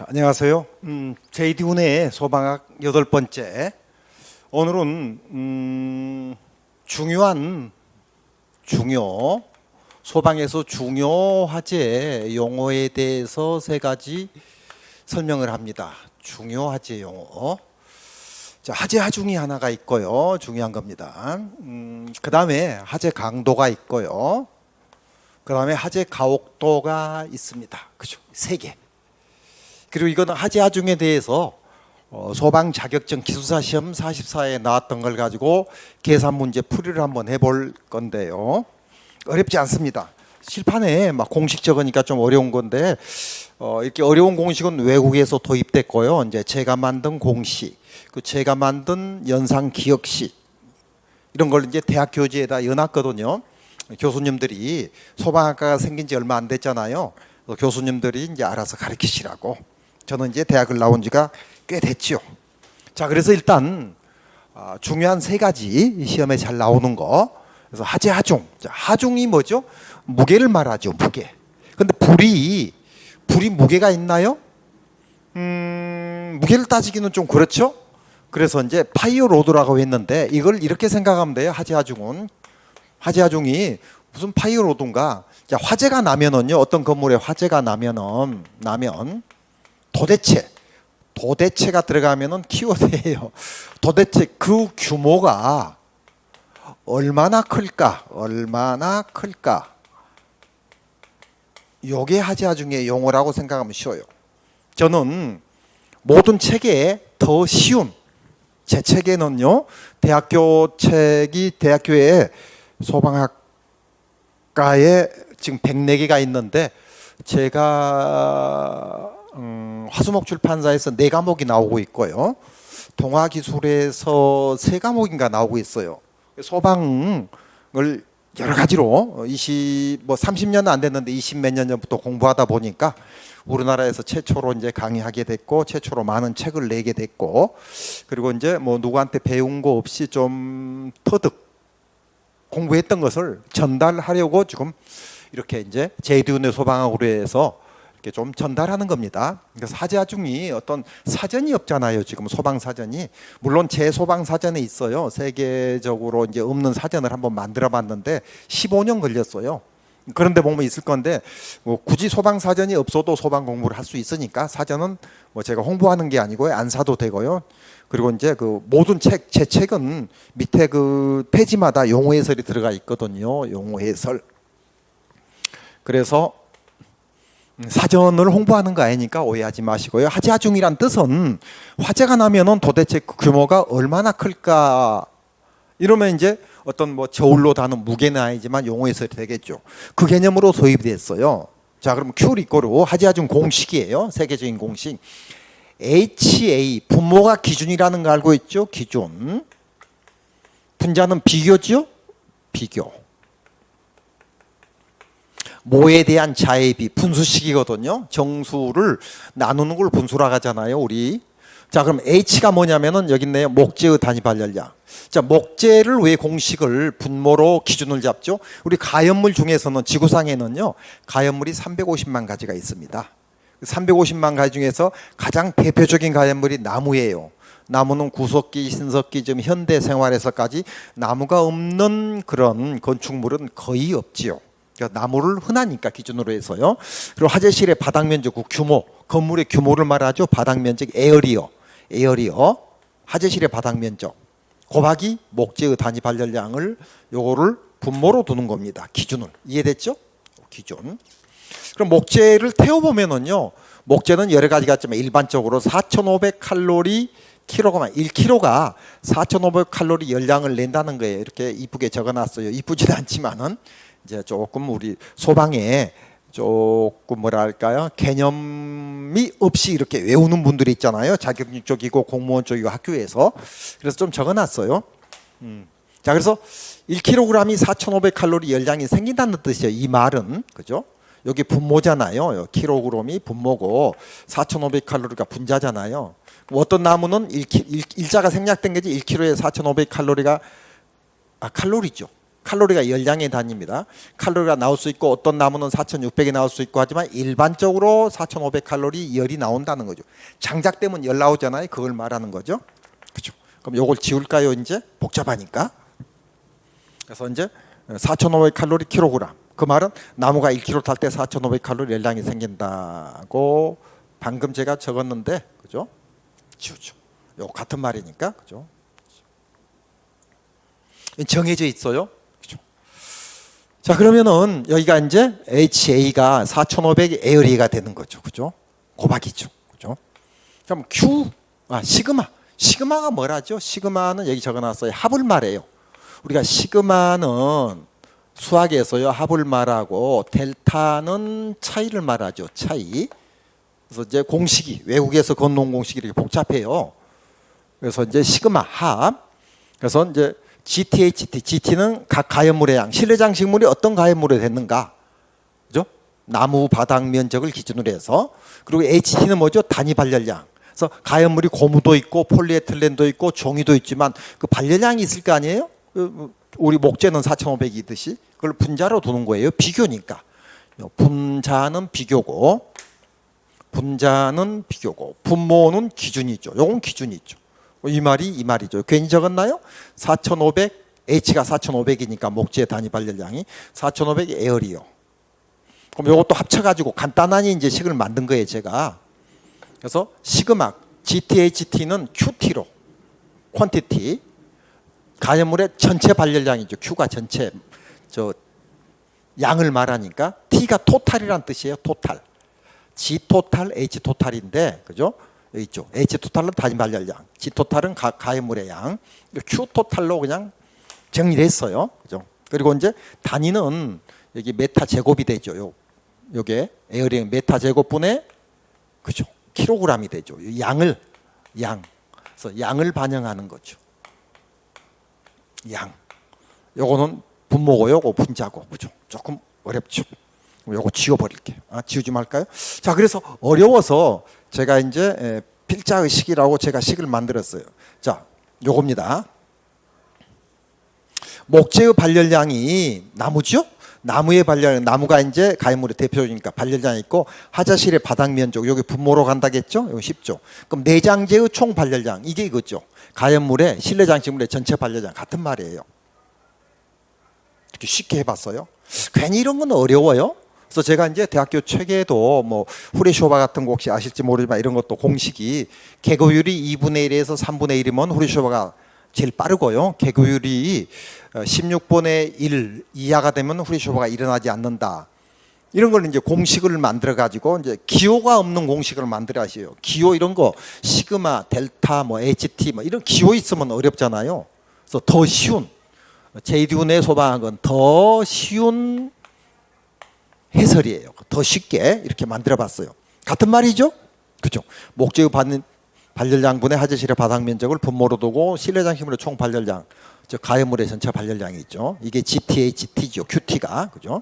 자, 안녕하세요. JD훈의 소방학 8번째. 오늘은 소방에서 중요 화재 용어에 대해서 3가지 설명을 합니다. 중요 화재 용어. 자, 화재 하중이 하나가 있고요. 중요한 겁니다. 그 다음에 화재 강도가 있고요. 그 다음에 화재 가혹도가 있습니다. 그죠? 3개. 그리고 이거는 화재 하중에 대해서 소방 자격증 기술사 시험 44에 나왔던 걸 가지고 계산 문제 풀이를 한번 해볼 건데요. 어렵지 않습니다. 실판에 막 공식 적으니까 좀 어려운 건데 이렇게 어려운 공식은 외국에서 도입됐고요. 이제 제가 만든 공식, 제가 만든 연상 기억식 이런 걸 이제 대학 교재에다 넣어놨거든요. 교수님들이 소방학과가 생긴 지 얼마 안 됐잖아요. 교수님들이 이제 알아서 가르치시라고. 저는 이제 대학을 나온 지가 꽤 됐죠. 자, 그래서 일단 중요한 3가지 시험에 잘 나오는 거. 그래서 화재 하중. 자, 하중이 뭐죠? 무게를 말하죠. 무게. 근데 불이 무게가 있나요? 무게를 따지기는 좀 그렇죠. 그래서 이제 파이어 로드라고 했는데 이걸 이렇게 생각하면 돼요. 화재 하중이 무슨 파이어 로드인가? 자, 화재가 나면은요. 어떤 건물에 화재가 나면 도대체가 들어가면은 키워드예요. 도대체 그 규모가 얼마나 클까? 요게 화재 하중의 용어라고 생각하면 쉬워요. 저는 모든 책에 더 쉬운 제 책에는요. 대학교에 소방학과에 지금 104개가 있는데 제가 화수목 출판사에서 4과목이 나오고 있고요. 동아기술에서 3과목인가 나오고 있어요. 소방을 여러 가지로 30년 안 됐는데 20몇 년 전부터 공부하다 보니까 우리나라에서 최초로 이제 강의하게 됐고 최초로 많은 책을 내게 됐고 그리고 이제 뭐 누구한테 배운 거 없이 좀 터득 공부했던 것을 전달하려고 지금 이렇게 이제 JD훈의 소방학으로 해서 이렇게 좀 전달하는 겁니다. 그래서 화재 하중이 어떤 사전이 없잖아요. 지금 소방 사전이 물론 제 소방 사전에 있어요. 세계적으로 이제 없는 사전을 한번 만들어봤는데 15년 걸렸어요. 그런데 보면 있을 건데 뭐 굳이 소방 사전이 없어도 소방 공부를 할 수 있으니까 사전은 뭐 제가 홍보하는 게 아니고요. 안 사도 되고요. 그리고 이제 그 모든 제 책은 밑에 그 페이지마다 용어 해설이 들어가 있거든요. 용어 해설. 그래서 사전을 홍보하는 거 아니니까 오해하지 마시고요. 화재 하중이란 뜻은 화재가 나면은 도대체 그 규모가 얼마나 클까 이러면 이제 어떤 뭐 저울로 다는 무게는 아니지만 용어에서 되겠죠. 그 개념으로 도입이 됐어요. 자, 그럼 Q 리꼬르 화재 하중 공식이에요. 세계적인 공식. HA 분모가 기준이라는 거 알고 있죠? 기준. 분자는 비교죠? 비교. 모에 대한 자해비 분수식이거든요. 정수를 나누는 걸 분수라고 하잖아요, 우리. 자, 그럼 H가 뭐냐면은 여기 있네요. 목재의 단위 발열량. 자, 목재를 왜 공식을 분모로 기준을 잡죠? 우리 가연물 중에서는 지구상에는요. 가연물이 350만 가지가 있습니다. 350만 가지 중에서 가장 대표적인 가연물이 나무예요. 나무는 구석기, 신석기, 좀 현대 생활에서까지 나무가 없는 그런 건축물은 거의 없지요. 나무를 흔하니까 기준으로 해서요. 그리고 화재실의 바닥 면적, 그 규모, 건물의 규모를 말하죠. 바닥 면적, 에어리어. 화재실의 바닥 면적 곱하기 목재의 단위 발열량을 요거를 분모로 두는 겁니다. 기준을. 이해됐죠? 기준. 그럼 목재를 태워보면은요. 목재는 여러 가지가 있지만 일반적으로 4,500칼로리 킬로그램 1kg가 4,500칼로리 열량을 낸다는 거예요. 이렇게 이쁘게 적어놨어요. 이쁘지도 않지만은 이제 조금 우리 소방에 조금 뭐랄까요 개념이 없이 이렇게 외우는 분들이 있잖아요. 자격증 쪽이고 공무원 쪽이고 학교에서. 그래서 좀 적어놨어요. 자, 그래서 1kg이 4,500칼로리 열량이 생긴다는 뜻이에요. 이 말은 그죠? 여기 분모잖아요. 킬로그램이 분모고 4,500칼로리가 분자잖아요. 어떤 나무는 일자가 생략된 거지 1kg에 4,500칼로리가 칼로리죠. 칼로리가 열량의 단위입니다. 칼로리가 나올 수 있고 어떤 나무는 4,600이 나올 수 있고 하지만 일반적으로 4,500칼로리 열이 나온다는 거죠. 장작되면 열 나오잖아요. 그걸 말하는 거죠. 그렇죠. 그럼 요걸 지울까요? 이제 복잡하니까. 그래서 이제 4,500칼로리 킬로그램. 그 말은 나무가 1kg 탈 때 4,500칼로리 열량이 생긴다고 방금 제가 적었는데, 그죠? 지우죠. 요 같은 말이니까, 그죠? 정해져 있어요. 그죠? 자, 그러면은 여기가 이제 HA가 4,500이 에어리가 되는 거죠. 그죠? 고박이죠. 그죠? 그럼 시그마가 뭐라죠? 시그마는 여기 적어놨어요. 합을 말해요. 우리가 시그마는 수학에서요, 합을 말하고 델타는 차이를 말하죠. 차이. 그래서 이제 공식이 외국에서 건너온 공식이 이렇게 복잡해요. 그래서 이제 시그마 합. 그래서 이제 GT는 각 가연물의 양, 실내장식물이 어떤 가연물에 됐는가, 그죠? 나무 바닥 면적을 기준으로 해서. 그리고 HT는 뭐죠? 단위 발열량. 그래서 가연물이 고무도 있고 폴리에틸렌도 있고 종이도 있지만 그 발열량이 있을 거 아니에요? 우리 목재는 4,500이듯이 그걸 분자로 두는 거예요. 비교니까. 분자는 비교고, 분모는 기준이죠. 요건 기준이 있죠. 이 말이죠. 괜히 적었나요? 4,500, H가 4,500이니까 목재 단위 발열량이 4,500이 에어리요. 그럼 요것도 합쳐가지고 간단하니 이제 식을 만든 거예요, 제가. 그래서 시그마 GTHT는 QT로 퀀티티 가연물의 전체 발열량이죠. Q가 전체 양을 말하니까 T가 토탈이란 뜻이에요. 토탈. G 토탈, H 토탈인데, 그죠? 여기 있죠. H 토탈은 단위 발열량, G 토탈은 가연물의 양, Q 토탈로 그냥 정리를 했어요. 그죠? 그리고 이제 단위는 여기 메타 제곱이 되죠. 요게 에어리의 메타 제곱분의, 그죠? 킬로그램이 되죠. 그래서 양을 반영하는 거죠. 양. 요거는 분모고 요거 분자고, 그죠? 조금 어렵죠. 요거 지워버릴게요. 지우지 말까요? 자, 그래서 어려워서 제가 이제 필자의식이라고 제가 식을 만들었어요. 자, 요겁니다. 목재의 발열량이 나무죠? 나무의 발열량, 나무가 이제 가연물의 대표적이니까 발열량이 있고, 하자실의 바닥 면적, 여기 분모로 간다겠죠? 이거 쉽죠? 그럼 내장재의 총 발열량, 이게 이거죠. 가연물의 실내 장식물의 전체 발열량 같은 말이에요. 이렇게 쉽게 해봤어요. 괜히 이런 건 어려워요. 그래서 제가 이제 대학교 책에도 뭐 후레쇼바 같은 거 혹시 아실지 모르지만 이런 것도 공식이 개구율이 2분의 1에서 3분의 1이면 후레쇼바가 제일 빠르고요. 개구율이 16분의 1 이하가 되면 후레쇼바가 일어나지 않는다. 이런 걸 이제 공식을 만들어 가지고 이제 기호가 없는 공식을 만들어 하세요. 기호 이런 거 시그마, 델타, 뭐 HT 뭐 이런 기호 있으면 어렵잖아요. 그래서 더 쉬운 제이디운의 소방학은 더 쉬운 해설이에요. 더 쉽게 이렇게 만들어 봤어요. 같은 말이죠? 그죠? 목재의 발열량분의 하자실의 바닥 면적을 분모로 두고 실내 장식물의 총 발열량, 즉 가연물의 전체 발열량이 있죠. 이게 GTHT죠. QT가. 그죠?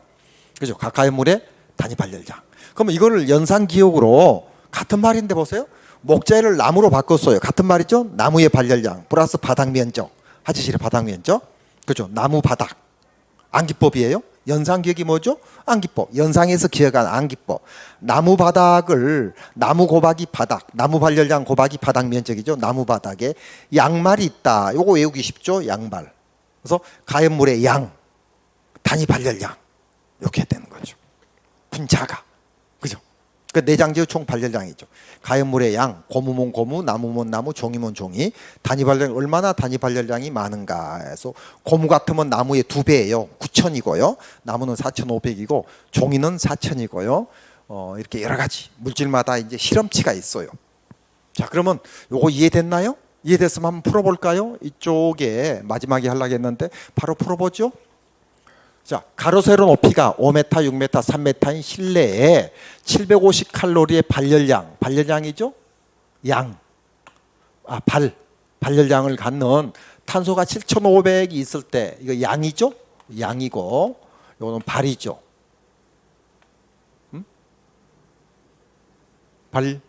그죠? 각 가연물의 단위 발열량. 그럼 이거를 연산 기억으로 같은 말인데 보세요. 목재를 나무로 바꿨어요. 같은 말이죠? 나무의 발열량 플러스 바닥 면적, 하자실의 바닥 면적. 그죠? 나무 바닥. 암기법이에요. 연상 기억이 뭐죠? 암기법. 연상에서 기억한 암기법. 나무 바닥을 나무 곱하기 바닥, 나무 발열량 곱하기 바닥 면적이죠. 나무 바닥에 양말이 있다. 요거 외우기 쉽죠? 양말. 그래서 가연물의 양, 단위 발열량 이렇게 되는 거죠. 분자가. 그죠? 그 내장재의 총 발열량이죠. 가연물의 양, 고무면 고무, 나무면 나무, 종이면 종이. 단위 발열량 얼마나 단위 발열량이 많은가 해서 고무 같으면 나무의 2배예요. 9,000이고요. 나무는 4,500이고 종이는 4,000이고요. 이렇게 여러 가지 물질마다 이제 실험치가 있어요. 자, 그러면 요거 이해됐나요? 이해됐으면 한번 풀어볼까요? 이쪽에 마지막에 하려고 했는데 바로 풀어보죠. 자, 가로 세로 높이가 5m, 6m, 3m인 실내에 750칼로리의 발열량이죠? 발열량을 갖는 탄소가 7,500이 있을 때 이거 양이죠? 양이고 이거는 발이죠. 발,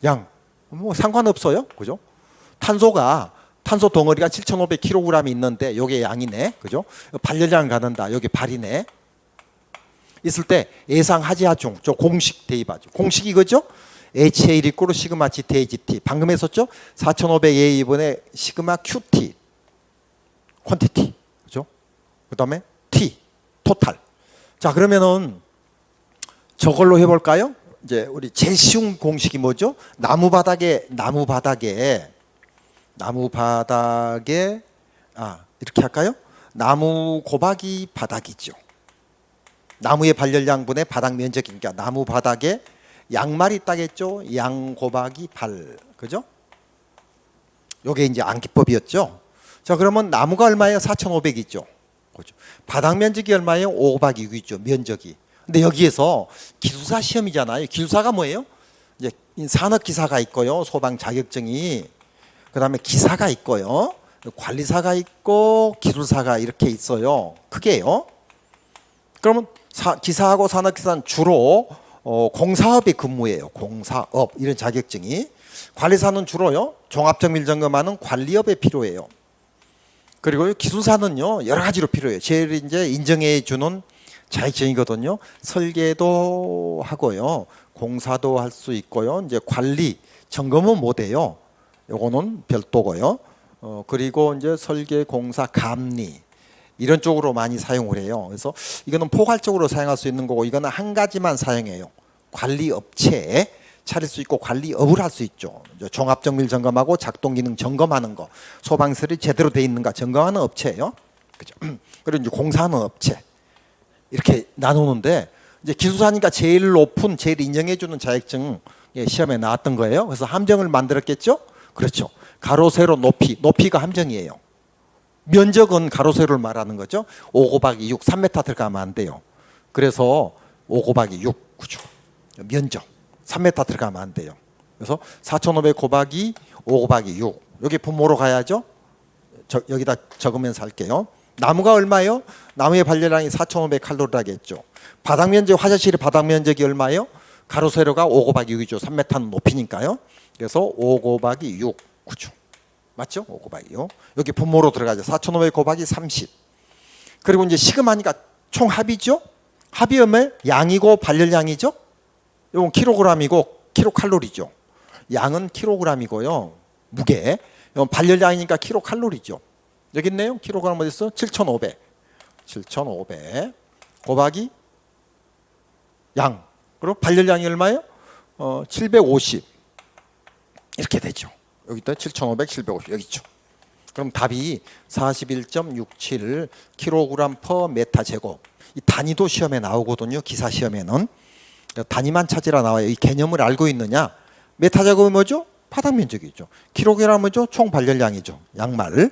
양. 뭐 상관없어요. 그죠? 탄소가 탄소 덩어리가 7,500kg이 있는데 요게 양이네. 그죠? 발열량을 갖는다. 여기 발이네. 있을 때 예상 하지하중 저 공식 대입하죠. 공식이 이거죠? HA 이꼬르 시그마 GT GT. 방금 했었죠? 4,500A2분의 시그마 QT. 퀀티티. 그죠? 그다음에 T 토탈. 자, 그러면은 저걸로 해 볼까요? 이제 우리 제일 쉬운 공식이 뭐죠? 나무 바닥에 이렇게 할까요? 나무 곱하기 바닥이죠. 나무의 발열량분의 바닥 면적이니까 나무 바닥에 양말이 있다겠죠? 양 곱하기 발. 그죠? 요게 이제 암기법이었죠. 자, 그러면 나무가 얼마예요? 4,500이죠. 그죠? 바닥 면적이 얼마예요? 5 곱하기 6이죠. 면적이. 근데 여기에서 기술사 시험이잖아요. 기술사가 뭐예요? 이제 산업기사가 있고요. 소방 자격증이. 그다음에 기사가 있고요. 관리사가 있고 기술사가 이렇게 있어요. 크게요. 그러면 기사하고 산업기사는 주로 공사업에 근무해요. 공사업 이런 자격증이. 관리사는 주로요. 종합정밀점검하는 관리업에 필요해요. 그리고 기술사는요 여러 가지로 필요해요. 제일 이제 인정해 주는 자격증이거든요. 설계도 하고요, 공사도 할 수 있고요. 이제 관리 점검은 못 해요. 요거는 별도고요. 그리고 이제 설계, 공사, 감리 이런 쪽으로 많이 사용을 해요. 그래서 이거는 포괄적으로 사용할 수 있는 거고, 이거는 한 가지만 사용해요. 관리 업체에 차릴 수 있고 관리업을 할 수 있죠. 종합정밀 점검하고 작동 기능 점검하는 거, 소방설이 제대로 돼 있는가 점검하는 업체예요. 그죠? 그리고 이제 공사하는 업체 이렇게 나누는데, 이제 기술사니까 제일 높은, 제일 인정해주는 자격증 시험에 나왔던 거예요. 그래서 함정을 만들었겠죠. 그렇죠. 가로 세로 높이가 함정이에요. 면적은 가로 세로를 말하는 거죠. 5 곱하기 6, 3m 들어가면 안 돼요. 그래서 5 곱하기 6, 그죠. 면적 3m 들어가면 안 돼요. 그래서 4,500 곱하기 5 곱하기 6, 여기 분모로 가야죠. 여기다 적으면서 할게요. 나무가 얼마예요? 나무의 발열량이 4,500칼로리라겠죠. 바닥 면적, 화장실의 바닥 면적이 얼마예요? 가로 세로가 5 곱하기 6이죠. 3m는 높이니까요. 그래서 5 곱하기 6, 그죠. 맞죠? 5 곱하기 6. 여기 분모로 들어가죠. 4,500 곱하기 30. 그리고 이제 시그마니까 총 합이죠. 합이 얼마예요? 양이고 발열량이죠. 이건 킬로그램이고 킬로칼로리죠. 양은 킬로그램이고요. 무게. 이건 발열량이니까 킬로칼로리죠. 여기 있네요. 킬로그램 어디 있어? 7,500. 7,500 곱하기 양. 그리고 발열량이 얼마예요? 750. 이렇게 되죠. 여기다 7,500, 750 여기 있죠. 그럼 답이 41.67 kg per 메타 제곱. 이 단위도 시험에 나오거든요. 기사 시험에는 단위만 찾으라 나와요. 이 개념을 알고 있느냐? 메타 제곱이 뭐죠? 바닥 면적이죠. 킬로그램은 뭐죠? 총 발열량이죠. 양말.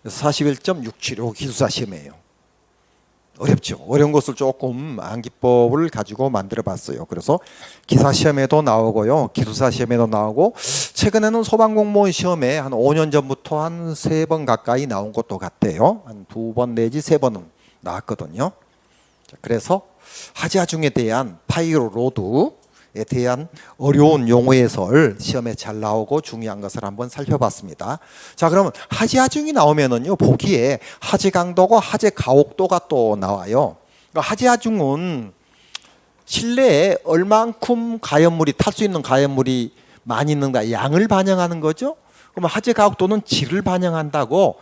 41.67 기술사 시험이에요. 어렵죠. 어려운 것을 조금 암기법을 가지고 만들어 봤어요. 그래서 기사 시험에도 나오고요, 기술사 시험에도 나오고, 최근에는 소방공무원 시험에 한 5년 전부터 한 3번 가까이 나온 것도 같아요. 한 2번 내지 3번은 나왔거든요. 그래서 하지하중에 대한 파이로 로드에 대한 어려운 용어 해설 시험에 잘 나오고 중요한 것을 한번 살펴봤습니다. 자, 그러면 하지하중이 나오면은요, 보기에 하지 강도고 하지 가옥도가 또 나와요. 그러니까 하지하중은 실내에 얼만큼 가연물이 탈 수 있는 가연물이 많이 있는가, 양을 반영하는 거죠. 그러면 하지 가옥도는 질을 반영한다고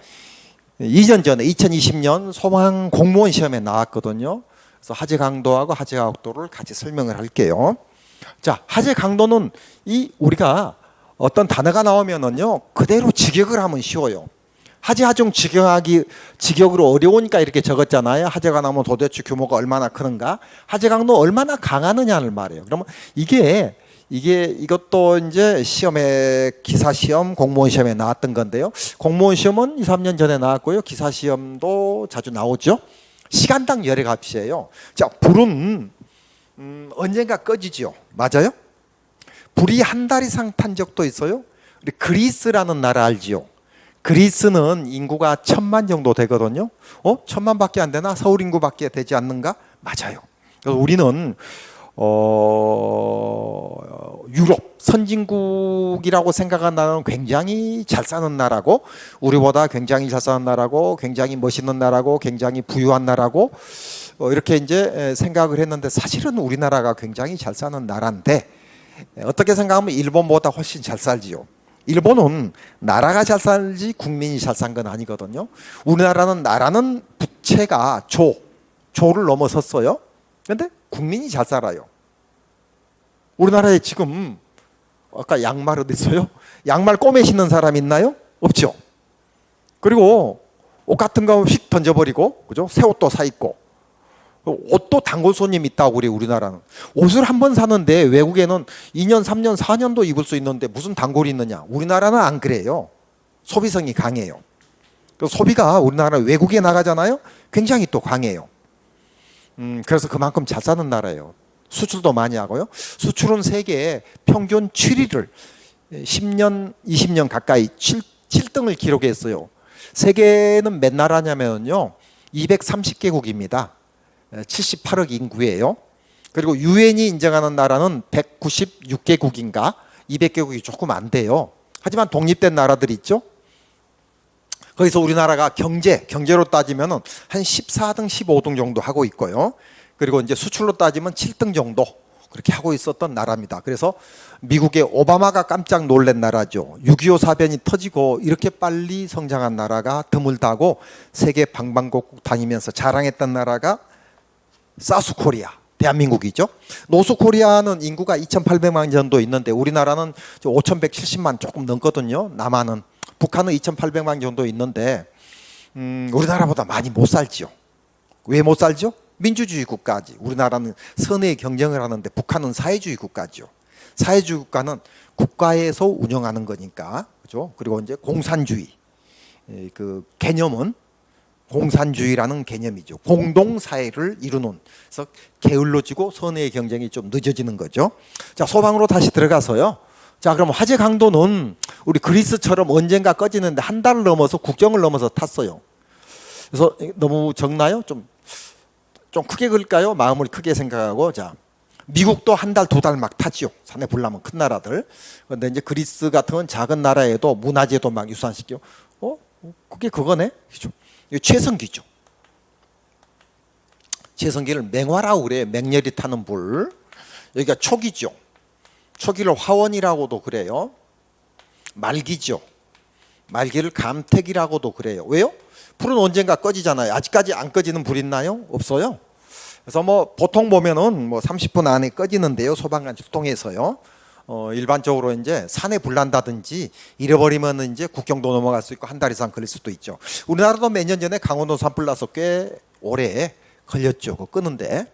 2년 전에 2020년 소방 공무원 시험에 나왔거든요. 그래서 하지 강도하고 하지 가옥도를 같이 설명을 할게요. 자, 하지 강도는 우리가 어떤 단어가 나오면은요, 그대로 직역을 하면 쉬워요. 하지 하중 직역으로 어려우니까 이렇게 적었잖아요. 하지가 나오면 도대체 규모가 얼마나 크는가, 하지 강도 얼마나 강하느냐를 말해요. 그러면 이것도 이제 시험에, 기사 시험, 공무원 시험에 나왔던 건데요. 공무원 시험은 2, 3년 전에 나왔고요. 기사 시험도 자주 나오죠. 시간당 열의 값이에요. 자, 불은 언젠가 꺼지죠. 맞아요? 불이 한 달 이상 탄 적도 있어요. 우리 그리스라는 나라 알지요? 그리스는 인구가 1,000만 정도 되거든요. 1,000만밖에 안 되나? 서울 인구밖에 되지 않는가? 맞아요. 그래서 우리는 유럽 선진국이라고 생각하는 나라는 굉장히 잘 사는 나라고, 우리보다 굉장히 잘 사는 나라고, 굉장히 멋있는 나라고, 굉장히 부유한 나라고, 이렇게 이제 생각을 했는데, 사실은 우리나라가 굉장히 잘 사는 나라인데, 어떻게 생각하면 일본보다 훨씬 잘 살지요. 일본은 나라가 잘 살지 국민이 잘 산 건 아니거든요. 우리나라는 나라는 부채가 조를 넘어섰어요. 그런데 국민이 잘 살아요. 우리나라에 지금 아까 양말 어디 있어요? 양말 꼬매 신는 사람 있나요? 없죠. 그리고 옷 같은 거 휙 던져버리고, 그죠? 새 옷도 사 입고, 옷도 단골 손님 있다고 그래. 우리나라는 옷을 한 번 사는데 외국에는 2년, 3년, 4년도 입을 수 있는데 무슨 단골이 있느냐? 우리나라는 안 그래요. 소비성이 강해요. 소비가 우리나라 외국에 나가잖아요. 굉장히 또 강해요. 그래서 그만큼 잘 사는 나라예요. 수출도 많이 하고요. 수출은 세계에 평균 7위를 10년, 20년 가까이 7등을 기록했어요. 세계는 몇 나라냐면요, 230개국입니다. 78억 인구예요. 그리고 유엔이 인정하는 나라는 196개국인가 200개국이 조금 안 돼요. 하지만 독립된 나라들이 있죠. 거기서 우리나라가 경제로 따지면 한 14등, 15등 정도 하고 있고요. 그리고 이제 수출로 따지면 7등 정도 그렇게 하고 있었던 나라입니다. 그래서 미국의 오바마가 깜짝 놀란 나라죠. 6.25 사변이 터지고 이렇게 빨리 성장한 나라가 드물다고 세계 방방곡곡 다니면서 자랑했던 나라가 사우스코리아, 대한민국이죠. 노스코리아는 인구가 2,800만 정도 있는데 우리나라는 5,170만 조금 넘거든요. 남한은. 북한은 2,800만 정도 있는데 우리나라보다 많이 못 살지요. 왜 못 살죠? 민주주의 국가지. 우리나라는 선의 경쟁을 하는데 북한은 사회주의 국가죠. 사회주의 국가는 국가에서 운영하는 거니까, 그죠? 그리고 이제 공산주의, 그 개념은 공산주의라는 개념이죠. 공동사회를 이루는. 그래서 게을러지고 선의 경쟁이 좀 늦어지는 거죠. 자, 소방으로 다시 들어가서요. 자, 그럼 화재 강도는 우리 그리스처럼 언젠가 꺼지는데 한 달을 넘어서 국경을 넘어서 탔어요. 그래서 너무 적나요? 좀 크게 그릴까요? 마음을 크게 생각하고. 자, 미국도 한 달, 두 달 막 타지요. 산에 불나면 큰 나라들. 그런데 이제 그리스 같은 건 작은 나라에도 문화재도 막 유산시켜. 그게 그거네. 그죠? 이거 최성기죠. 최성기를 맹화라고 그래요. 맹렬히 타는 불. 여기가 초기죠. 초기를 화원이라고도 그래요. 말기죠. 말기를 감택이라고도 그래요. 왜요? 불은 언젠가 꺼지잖아요. 아직까지 안 꺼지는 불 있나요? 없어요. 그래서 뭐 보통 보면은 뭐 30분 안에 꺼지는데요. 소방관 출동해서요. 일반적으로 이제 산에 불 난다든지 잃어버리면 이제 국경도 넘어갈 수 있고 한 달 이상 걸릴 수도 있죠. 우리나라도 몇 년 전에 강원도 산불 나서 꽤 오래 걸렸죠. 그거 끄는데.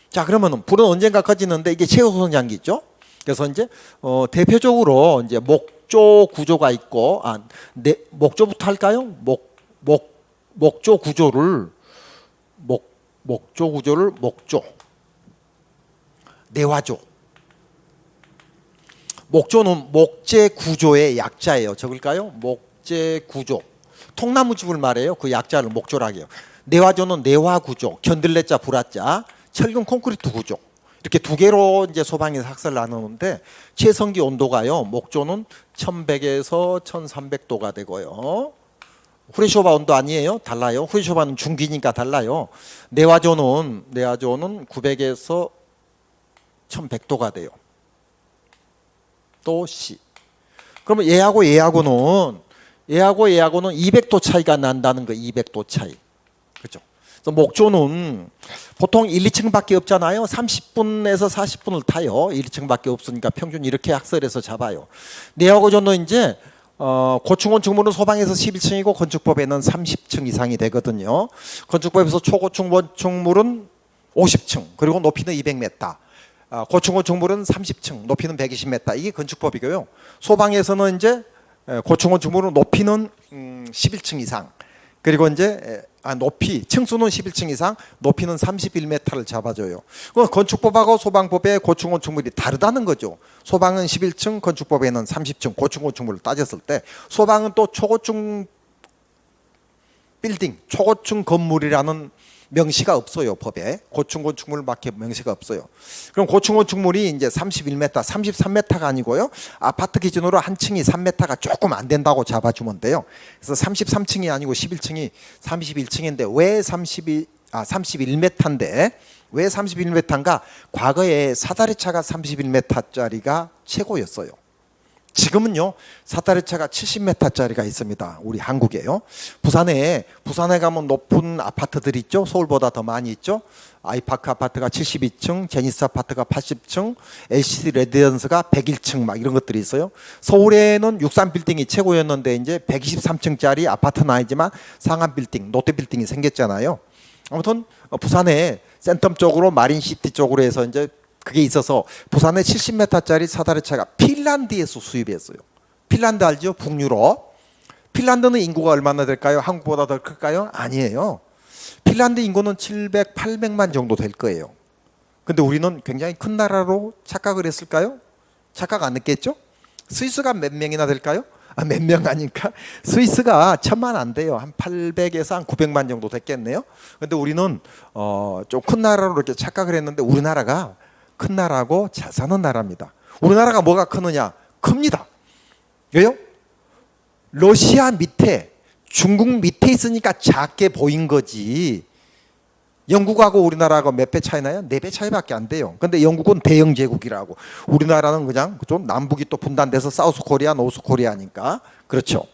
자, 그러면은 불은 언젠가 꺼지는데 이게 최우선 장기죠. 그래서 이제 대표적으로 이제 목조 구조가 있고, 목조부터 할까요? 목조 구조를 목조 내화조. 목조는 목재 구조의 약자예요. 적을까요? 목재 구조. 통나무집을 말해요. 그 약자를 목조라고 해요. 내화조는 내화 구조, 견들레자 불화자, 철근 콘크리트 구조. 이렇게 두 개로 이제 소방에서 학설을 나누는데 최성기 온도가요. 목조는 1100에서 1300도가 되고요. 후레쇼바 온도 아니에요. 달라요. 후레쇼바는 중기니까 달라요. 내화조는 900에서 1100도가 돼요. 또 C. 그러면 얘하고는 200도 차이가 난다는 거. 200도 차이. 그렇죠? 그래서 목조는 보통 1, 2층밖에 없잖아요. 30분에서 40분을 타요. 1, 2층밖에 없으니까 평균 이렇게 학설에서 잡아요. 내화고조는 이제 고층건축물은 소방에서 11층이고 건축법에는 30층 이상이 되거든요. 건축법에서 초고층 건축물은 50층 그리고 높이는 200m. 고층건축물은 30층, 높이는 120m. 이게 건축법이고요. 소방에서는 이제 고층건축물은 높이는 11층 이상, 그리고 이제 높이 층수는 11층 이상, 높이는 31m를 잡아줘요. 건축법하고 소방법의 고층건축물이 다르다는 거죠. 소방은 11층, 건축법에는 30층, 고층건축물을 따졌을 때 소방은 또 초고층 빌딩, 초고층 건물이라는 명시가 없어요, 법에. 고층 건축물밖에 명시가 없어요. 그럼 고층 건축물이 이제 31m, 33m가 아니고요. 아파트 기준으로 한 층이 3m가 조금 안 된다고 잡아주면 돼요. 그래서 33층이 아니고 11층이 31층인데 왜 31m인데 왜 31m인가? 과거에 사다리차가 31m짜리가 최고였어요. 지금은요 사다리차가 70m짜리가 있습니다. 우리 한국에요. 부산에 가면 높은 아파트들이 있죠. 서울보다 더 많이 있죠. 아이파크 아파트가 72층, 제니스 아파트가 80층, LCD 레지던스가 101층 막 이런 것들이 있어요. 서울에는 63빌딩이 최고였는데 이제 123층짜리 아파트는 아니지만 상암 빌딩, 롯데 빌딩이 생겼잖아요. 아무튼 부산에 센텀 쪽으로 마린시티 쪽으로 해서 이제 그게 있어서 부산에 70m짜리 사다리차가 핀란드에서 수입했어요. 핀란드 알죠? 북유럽. 핀란드는 인구가 얼마나 될까요? 한국보다 더 클까요? 아니에요. 핀란드 인구는 700, 800만 정도 될 거예요. 근데 우리는 굉장히 큰 나라로 착각을 했을까요? 착각 안 했겠죠? 스위스가 몇 명이나 될까요? 몇 명 아니까 스위스가 1000만 안 돼요. 한 800에서 한 900만 정도 됐겠네요. 근데 우리는 좀 큰 나라로 이렇게 착각을 했는데 우리나라가 큰 나라고 잘 사는 나라입니다. 우리나라가 뭐가 크느냐? 큽니다. 왜요? 러시아 밑에 중국 밑에 있으니까 작게 보인 거지. 영국하고 우리나라가 몇 배 차이 나요? 4배 차이밖에 안 돼요. 근데 영국은 대영 제국이라고. 우리나라는 그냥 좀 남북이 또 분단돼서 사우스 코리아, 노스 코리아니까. 그렇죠.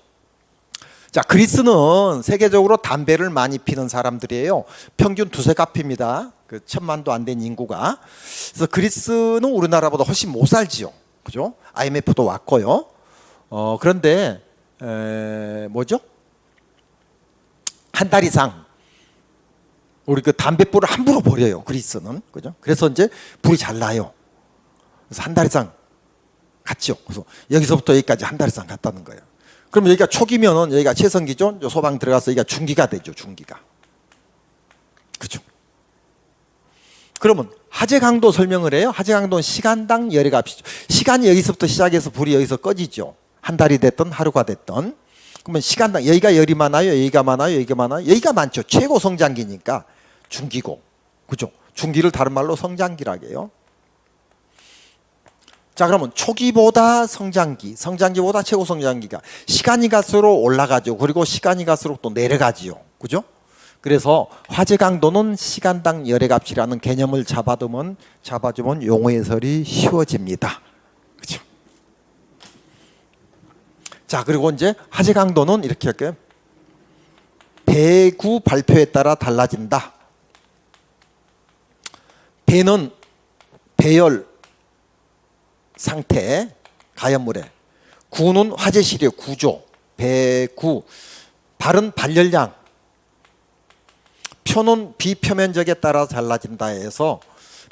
자, 그리스는 세계적으로 담배를 많이 피는 사람들이에요. 평균 두세 값입니다. 그 1000만도 안 된 인구가. 그래서 그리스는 우리나라보다 훨씬 못 살지요. 그죠? IMF도 왔고요. 그런데 뭐죠? 한 달 이상 우리 그 담뱃불을 함부로 버려요. 그리스는. 그죠? 그래서 이제 불이 잘 나요. 그래서 한 달 이상 갔죠. 그래서 여기서부터 여기까지 한 달 이상 갔다는 거예요. 그럼 여기가 초기면은 여기가 최성기죠. 소방 들어가서 여기가 중기가 되죠. 중기가. 그죠? 그러면 화재 강도 설명을 해요. 화재 강도는 시간당 열의 값이죠. 시간이 여기서부터 시작해서 불이 여기서 꺼지죠. 한 달이 됐든 하루가 됐든. 그러면 시간당 여기가 열이 많아요. 여기가 많아요. 여기가 많아요. 여기가 많죠. 최고 성장기니까 중기고. 그죠? 중기를 다른 말로 성장기라고 해요. 자, 그러면 초기보다 성장기, 성장기보다 최고 성장기가 시간이 갈수록 올라가죠. 그리고 시간이 갈수록 또 내려가지요. 그죠? 그래서 화재 강도는 시간당 열의 값이라는 개념을 잡아주면 용어 해설이 쉬워집니다. 그죠? 자, 그리고 이제 화재 강도는 이렇게 할게요. 배구 발표에 따라 달라진다. 배는 배열 상태, 가연물에. 구는 화재실의 구조, 배구. 발은 발열량. 표는 비표면적에 따라 달라진다 해서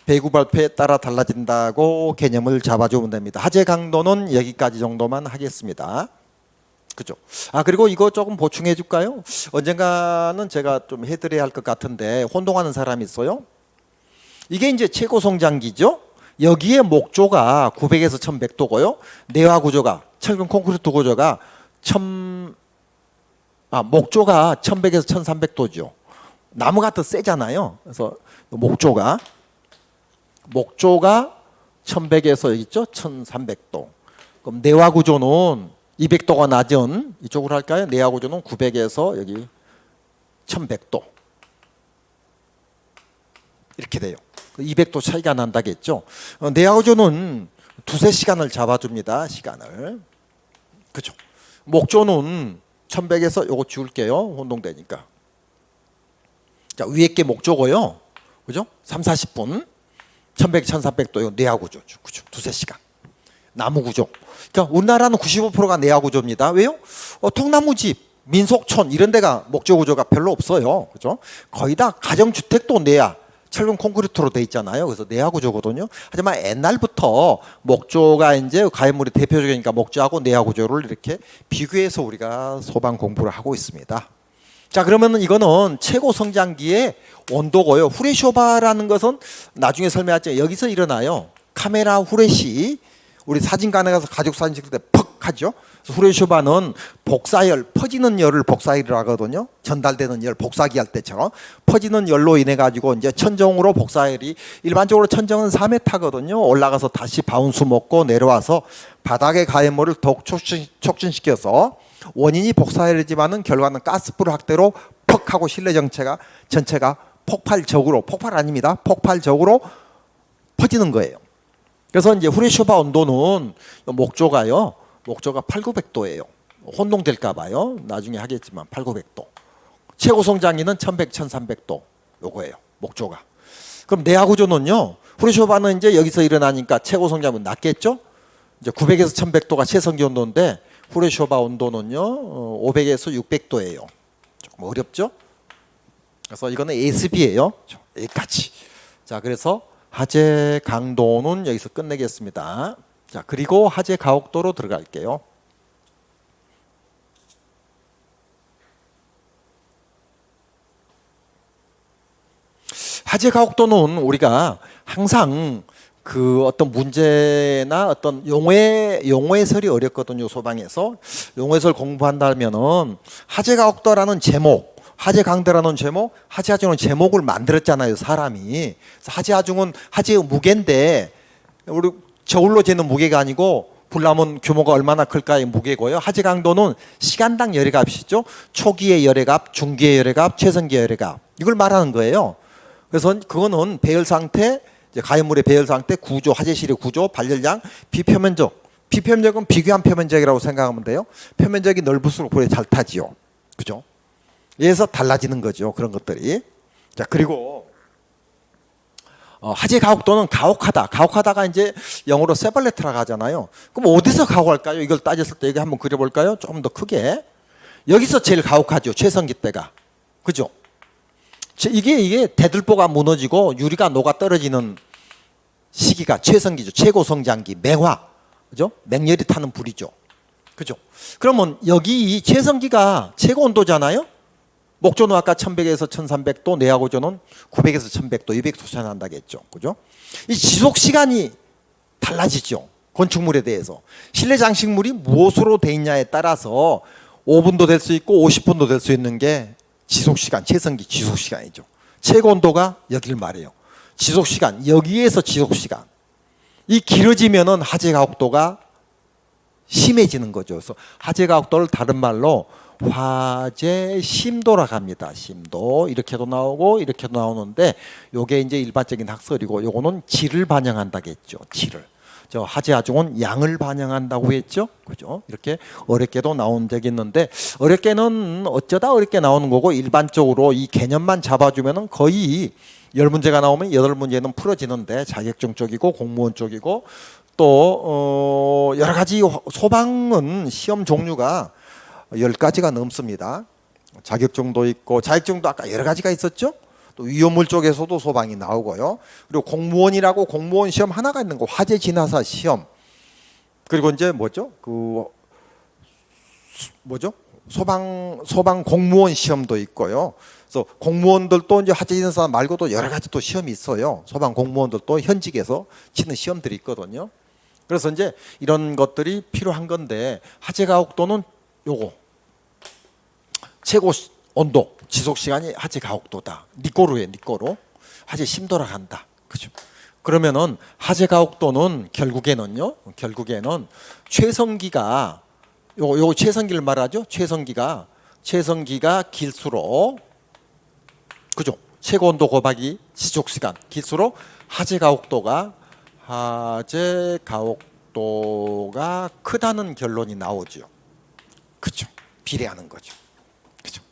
배구 발표에 따라 달라진다고 개념을 잡아주면 됩니다. 화재 강도는 여기까지 정도만 하겠습니다. 그죠? 그리고 이거 조금 보충해 줄까요? 언젠가는 제가 좀 해드려야 할 것 같은데 혼동하는 사람이 있어요. 이게 이제 최고 성장기죠. 여기에 목조가 900에서 1100도고요. 내화 구조가 철근 콘크리트 구조가 목조가 1100에서 1300도죠. 나무가 더 세잖아요. 그래서 목조가 1100에서 여기 있죠. 1300도. 그럼 내화 구조는 200도가 낮은 이쪽으로 할까요? 내화 구조는 900에서 여기 1100도. 이렇게 돼요. 200도 차이가 난다겠죠. 내화 구조는 두세 시간을 잡아줍니다. 시간을. 그죠? 목조는 1100에서 요거 지울게요. 혼동되니까. 자, 위에 게 목조고요. 그죠? 3, 40분. 1100, 1300도 이거 내화 구조죠. 그죠? 두세 시간. 나무 구조. 그러니까 우리나라는 95%가 내화 구조입니다. 왜요? 통나무집, 민속촌 이런 데가 목조 구조가 별로 없어요. 그죠? 거의 다 가정주택도 내화, 철근 콘크리트로 돼 있잖아요. 그래서 내화 구조거든요. 하지만 옛날부터 목조가 이제 가연물이 대표적이니까 목조하고 내화 구조를 이렇게 비교해서 우리가 소방 공부를 하고 있습니다. 자, 그러면은 이거는 최고 성장기의 온도고요. 후레쇼바라는 것은 나중에 설명하죠. 여기서 일어나요. 카메라 후레시. 우리 사진관에 가서 가족 사진 찍을 때 퍽 척하죠. 후레쇼바는 복사열, 퍼지는 열을 복사열이라고 하거든요. 전달되는 열, 복사기 할 때처럼 퍼지는 열로 인해 가지고 이제 천정으로 복사열이, 일반적으로 천정은 4m거든요. 올라가서 다시 바운스 먹고 내려와서 바닥의 가해물을 더욱 촉진시켜서 원인이 복사열이지만은 결과는 가스불 확대로 퍽 하고 실내 전체가 폭발적으로, 폭발 아닙니다. 폭발적으로 퍼지는 거예요. 그래서 이제 후레쇼바 온도는 목조가 8,900도예요. 혼동될까 봐요. 나중에 하겠지만 8,900도. 최고 성장기는 1,100, 1,300도 요거예요. 목조가. 그럼 내하 구조는요. 후레쇼바는 이제 여기서 일어나니까 최고 성장은 낮겠죠? 이제 900에서 1,100도가 최성기 온도인데 후레쇼바 온도는요. 500에서 600도예요. 조금 어렵죠? 그래서 이거는 SB예요. 여기까지. 자, 그래서 하재 강도는 여기서 끝내겠습니다. 자, 그리고 하재 가옥도로 들어갈게요. 하재 가옥도는 우리가 항상 그 어떤 문제나 어떤 용어해설이 어렵거든요. 소방에서 용어해설 공부한다면은 하재 가옥도라는 제목, 하재 강도라는 제목, 하재 하중은 제목을 만들었잖아요, 사람이. 하재 하중은 하재의 무게인데 우리 저울로 재는 무게가 아니고 불나면 규모가 얼마나 클까의 무게고요. 하재 강도는 시간당 열의 값이죠. 초기의 열의 값, 중기의 열의 값, 최성기의 열의 값. 이걸 말하는 거예요. 그래서 그거는 배열 상태, 가연물의 배열 상태, 구조, 하재실의 구조, 발열량, 비표면적. 비표면적은 비교한 표면적이라고 생각하면 돼요. 표면적이 넓을수록 불에 잘 타지요. 그죠? 여기서 달라지는 거죠. 그런 것들이. 자, 그리고 하재 가옥도는 가혹하다. 가혹하다가 이제 영어로 세벌레트라고 하잖아요. 그럼 어디서 가혹할까요? 이걸 따졌을 때 여기 한번 그려볼까요? 조금 더 크게. 여기서 제일 가혹하죠. 최성기 때가. 그죠? 이게 대들보가 무너지고 유리가 녹아 떨어지는 시기가 최성기죠. 최고 성장기, 맹화. 그죠? 맹열이 타는 불이죠. 그죠? 그러면 여기 이 최성기가 최고 온도잖아요? 목조는 아까 1100에서 1300도, 내하고조는 900에서 1100도, 200도 차이 난다고 했죠. 그죠? 이 지속 시간이 달라지죠. 건축물에 대해서. 실내 장식물이 무엇으로 돼 있냐에 따라서 5분도 될 수 있고 50분도 될 수 있는 게 지속 시간, 최성기 지속 시간이죠. 최고 온도가 여기를 말해요. 지속 시간, 여기에서 지속 시간. 이 길어지면은 하재 가옥도가 심해지는 거죠. 그래서 하재 가옥도를 다른 말로 화재 심도라고 합니다. 심도 이렇게도 나오고 이렇게도 나오는데 요게 이제 일반적인 학설이고 요거는 질을 반영한다겠죠. 질을. 저 하재 하중은 양을 반영한다고 했죠. 그죠? 이렇게 어렵게도 나온 적이 있는데 어렵게는 어쩌다 어렵게 나오는 거고 일반적으로 이 개념만 잡아주면은 거의 10문제가 나오면 8문제는 풀어지는데 자격증 쪽이고 공무원 쪽이고 또 여러 가지 소방은 시험 종류가 10가지가 넘습니다. 자격증도 있고 자격증도 아까 여러 가지가 있었죠. 또 위험물 쪽에서도 소방이 나오고요. 그리고 공무원이라고 공무원 시험 하나가 있는 거 화재 진화사 시험. 그리고 이제 소방 공무원 시험도 있고요. 그래서 공무원들도 이제 화재 진화사 말고도 여러 가지 또 시험이 있어요. 소방 공무원들도 현직에서 치는 시험들이 있거든요. 그래서 이제 이런 것들이 필요한 건데 하재 가옥도는 요거 최고 온도, 지속 시간이 하재 가옥도다. 니꼬루에 니꼬루. 하재 심도라 한다. 그죠? 그러면은 하재 가옥도는 결국에는 최성기가 요 최성기를 말하죠. 최성기가 길수록 그죠? 최고 온도 곱하기 지속 시간 길수록 하재 가옥도가 크다는 결론이 나오죠. 그죠? 비례하는 거죠. 그죠?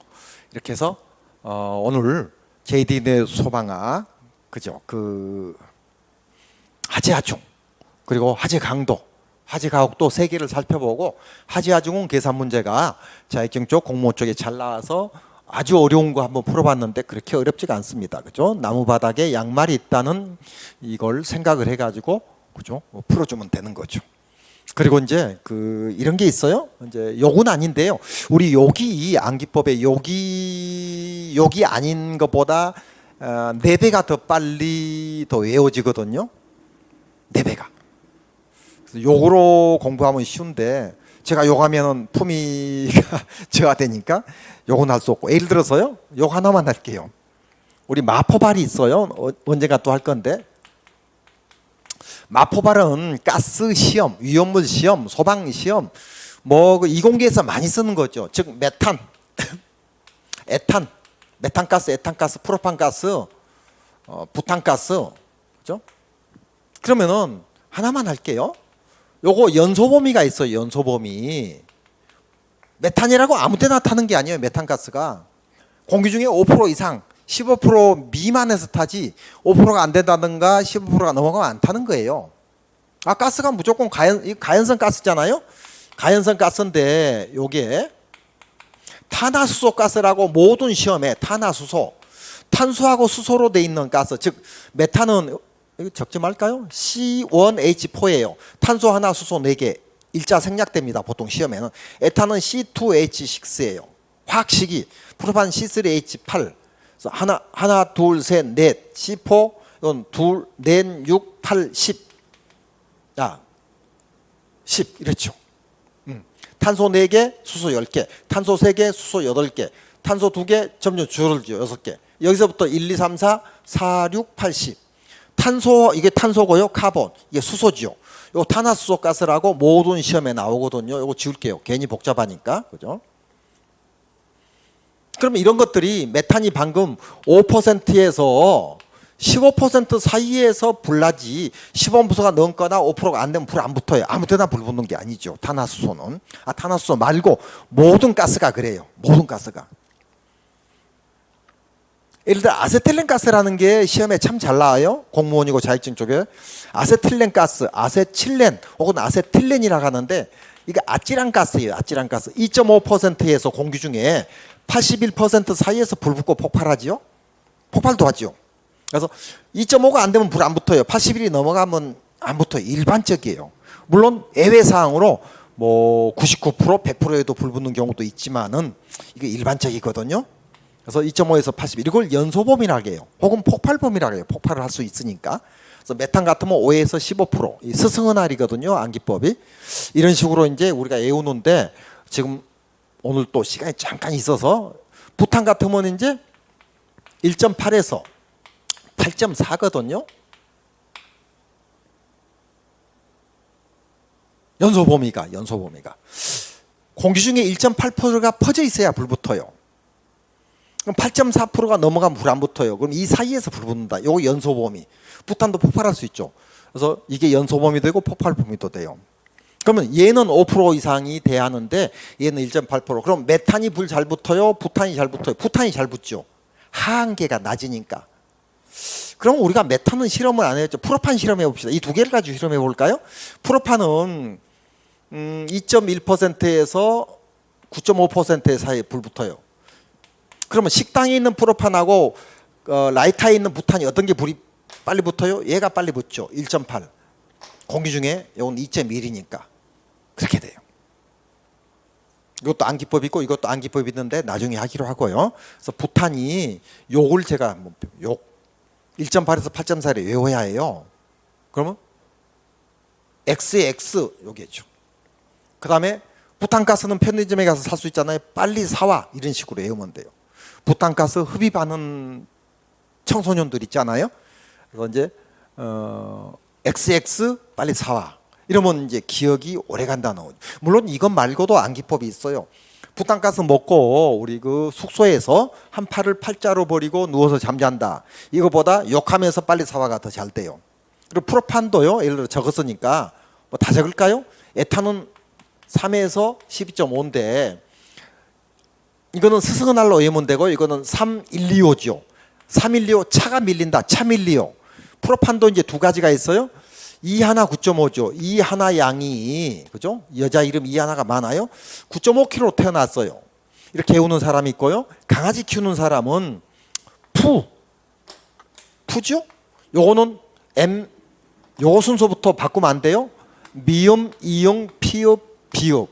이렇게 해서 오늘 JD 소방학 그죠? 그 하재 하중 그리고 하재 강도, 하재 가옥도 세 개를 살펴보고 하재 하중은 계산 문제가 자격증 쪽 공무원 쪽에 잘 나와서 아주 어려운 거 한번 풀어봤는데 그렇게 어렵지가 않습니다. 그죠? 나무 바닥에 양말이 있다는 이걸 생각을 해가지고 그죠? 풀어주면 되는 거죠. 그리고 이제 이런 게 있어요. 이제 욕은 아닌데요. 우리 욕이 암기법에 욕이 아닌 것보다 4배가 더 빨리 더 외워지거든요. 4배가. 그래서 욕으로 공부하면 쉬운데 제가 욕하면은 품위가 저하되니까 욕은 할 수 없고, 예를 들어서요, 욕 하나만 할게요. 우리 마포발이 있어요. 언젠가 또 할 건데, 마포발은 가스 시험, 위험물 시험, 소방 시험, 뭐 그 이공계에서 많이 쓰는 거죠. 즉 메탄, 에탄, 메탄가스, 에탄가스, 프로판가스, 부탄가스, 그죠? 그러면은 하나만 할게요. 요거 연소 범위가 있어요. 연소 범위. 메탄이라고 아무 때나 타는 게 아니에요. 메탄가스가 공기 중에 5% 이상, 15% 미만에서 타지 5%가 안 된다든가 15%가 넘어가면 안 타는 거예요. 아, 가스가 무조건 가연성 가스잖아요. 가연성 가스인데 요게 탄화수소 가스라고 모든 시험에 탄화수소, 탄소하고 수소로 돼 있는 가스, 즉 메탄은 이거 적지 말까요? C1H4예요. 탄소 하나, 수소 4개. 일자 생략됩니다. 보통 시험에는. 에탄은 C2H6예요. 화학식이 프로판 C3H8. 그래서 하나, 둘, 셋, 넷. C4 이건 둘, 넷, 6, 8, 10. 자, 10 이렇죠. 탄소 4개, 수소 10개. 탄소 3개, 수소 8개. 탄소 2개, 점점 줄어들죠. 6개. 여기서부터 1, 2, 3, 4, 4, 6, 8, 10. 탄소, 이게 탄소고요. 카본, 이게 수소지요. 요 탄화수소 가스라고 모든 시험에 나오거든요. 이거 지울게요. 괜히 복잡하니까. 그죠? 그러면 이런 것들이 메탄이 방금 5%에서 15% 사이에서 불나지 15%가 넘거나 5%가 안 되면 불 안 붙어요. 아무 데나 불 붙는 게 아니죠. 탄화수소는. 아, 탄화수소 말고 모든 가스가 그래요. 모든 가스가. 예를 들어 아세틸렌 가스라는 게 시험에 참 잘 나와요. 공무원이고 자격증 쪽에. 아세틸렌 가스, 아세틸렌 혹은 아세틸렌이라고 하는데 이게 아찔한 가스예요. 아찔한 가스. 2.5%에서 공기 중에 81% 사이에서 불 붙고 폭발하지요. 폭발도 하죠. 그래서 2.5가 안 되면 불 안 붙어요. 81이 넘어가면 안 붙어요. 일반적이에요. 물론 예외 사항으로 뭐 99%, 100%에도 불 붙는 경우도 있지만은 이게 일반적이거든요. 그래서 2.5에서 81 이걸 연소범위라고 해요. 혹은 폭발범위라고 해요. 폭발을 할 수 있으니까. 그래서 메탄 같으면 5에서 15%. 이 스승은알이거든요. 암기법이. 이런 식으로 이제 우리가 외우는데 지금 오늘 또 시간이 잠깐 있어서 부탄 같으면 이제 1.8에서 8.4거든요. 연소범위가 공기 중에 1.8%가 퍼져 있어야 불 붙어요. 그럼 8.4%가 넘어가면 불 안 붙어요. 그럼 이 사이에서 불 붙는다. 요거 연소범위. 부탄도 폭발할 수 있죠. 그래서 이게 연소범위도 되고 폭발범위도 돼요. 그러면 얘는 5% 이상이 돼야 하는데 얘는 1.8%. 그럼 메탄이 불 잘 붙어요? 부탄이 잘 붙어요? 부탄이 잘 붙죠. 하한계가 낮으니까. 그럼 우리가 메탄은 실험을 안 했죠. 프로판 실험해 봅시다. 이 두 개를 가지고 실험해 볼까요? 프로판은 2.1%에서 9.5% 사이에 불 붙어요. 그러면 식당에 있는 프로판하고 라이터에 있는 부탄이 어떤 게 불이 빨리 붙어요? 얘가 빨리 붙죠. 1.8. 공기 중에 이건 2.1이니까 그렇게 돼요. 이것도 암기법 있고 이것도 암기법 있는데 나중에 하기로 하고요. 그래서 부탄이 요걸 제가 요 1.8에서 8.4를 외워야 해요. 그러면 XX 요게죠. 그 다음에 부탄가스는 편의점에 가서 살 수 있잖아요. 빨리 사와 이런 식으로 외우면 돼요. 부탄가스 흡입하는 청소년들 있잖아요. 그래서 이제 XX 빨리 사와 이러면 이제 기억이 오래 간다는 거죠. 물론 이것 말고도 암기법이 있어요. 부탄가스 먹고 우리 그 숙소에서 한 팔을 팔자로 버리고 누워서 잠잔다. 이거보다 욕하면서 빨리 사와가 더 잘 돼요. 그리고 프로판도요. 예를 들어 적었으니까 뭐 다 적을까요? 에탄은 3에서 12.5인데 이거는 스승은알로 외우면 되고 이거는 3,1,2,5죠. 3,1,2,5 차가 밀린다. 차 밀리요. 프로판도 이제 두 가지가 있어요. 이하나 9.5죠. 이하나 양이 그죠? 여자 이름 이하나가 많아요. 9.5kg로 태어났어요. 이렇게 외우는 사람이 있고요. 강아지 키우는 사람은 푸죠? 요거는 요거 순서부터 바꾸면 안 돼요. 미음, 이응, 피읍, 비읍.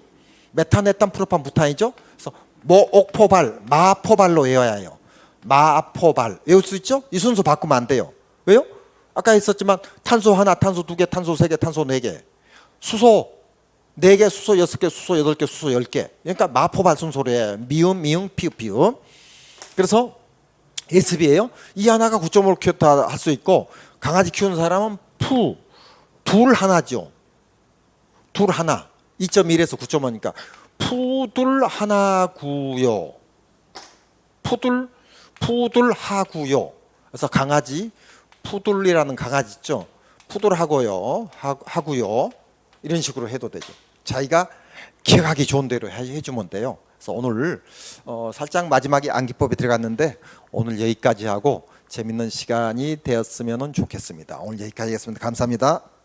메탄, 에탄, 프로판, 부탄이죠. 그래서 모옥포발, 마포발로 외워야 해요. 마포발 외울 수 있죠? 이 순서 바꾸면 안 돼요. 왜요? 아까 했었지만 탄소 하나, 탄소 두 개, 탄소 세 개, 탄소 네 개. 수소 4개 수소 6개 수소 8개 수소 10개. 그러니까 마포 발성소리에 미음 미음 피읍 피읍. 그래서 SB예요. 이 하나가 9.5kW 할 수 있고 강아지 키우는 사람은 둘 하나죠. 둘 하나. 2.1에서 9.5니까 푸들 하나구요. 푸들 하구요. 그래서 강아지 푸들이라는 강아지 있죠. 푸들하고요. 하고요. 이런 식으로 해도 되죠. 자기가 기억하기 좋은 대로 해주면 돼요. 그래서 오늘 살짝 마지막에 암기법이 들어갔는데 오늘 여기까지 하고 재밌는 시간이 되었으면 좋겠습니다. 오늘 여기까지 하겠습니다. 감사합니다.